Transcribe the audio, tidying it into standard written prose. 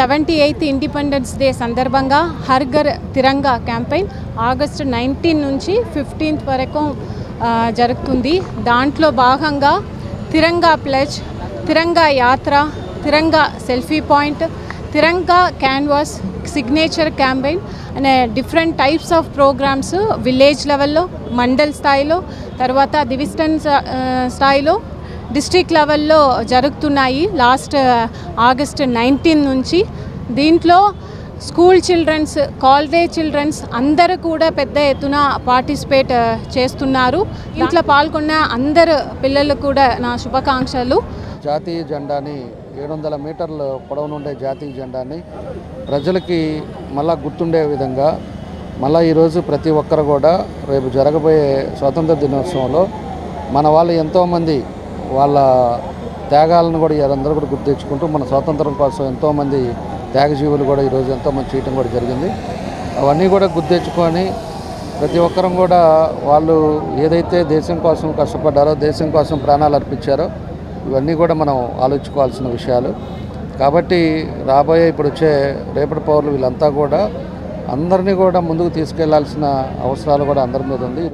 78th independence day సందర్భంగా Har Ghar Tiranga campaign August 19 నుంచి 15th వరకు జరుగుతుంది. దాంట్లో భాగంగా తిరంగా pledge, Tiranga Yatra, Tiranga selfie point, Tiranga canvas, signature campaign అనే different types of programmes village లెవెల్లో, మండల్ స్థాయిలో, తర్వాత డివిజన్ స్థాయిలో, డిస్ట్రిక్ట్ లెవెల్లో జరుగుతున్నాయి లాస్ట్ ఆగస్ట్ 19 నుంచి. దీంట్లో స్కూల్ చిల్డ్రన్స్, కాలేజ్ చిల్డ్రన్స్ అందరూ కూడా పెద్ద ఎత్తున పార్టిసిపేట్ చేస్తున్నారు. ఇంట్లో పాల్గొన్న అందరు పిల్లలకు కూడా నా శుభాకాంక్షలు. జాతీయ జెండాని 700 మీటర్ల పొడవునుండే జాతీయ జెండాని ప్రజలకి మళ్ళా గుర్తుండే విధంగా మళ్ళీ ఈరోజు ప్రతి ఒక్కరు కూడా రేపు జరగబోయే స్వాతంత్ర దినోత్సవంలో మన వాళ్ళు ఎంతోమంది వాళ్ళ త్యాగాలను కూడా అందరూ కూడా గుర్తు తెచ్చుకుంటూ మన స్వాతంత్రం కోసం ఎంతోమంది త్యాగజీవులు కూడా ఈరోజు ఎంతోమంది చేయటం కూడా జరిగింది. అవన్నీ కూడా గుర్తు తెచ్చుకొని ప్రతి ఒక్కరం కూడా వాళ్ళు ఏదైతే దేశం కోసం కష్టపడ్డారో, దేశం కోసం ప్రాణాలు అర్పించారో ఇవన్నీ కూడా మనం ఆలోచించుకోవాల్సిన విషయాలు. కాబట్టి రాబోయే ఇప్పుడు వచ్చే రేపటి పౌరులు వీళ్ళంతా కూడా అందరినీ కూడా ముందుకు తీసుకెళ్లాల్సిన అవసరాలు కూడా అందరి మీద ఉంది.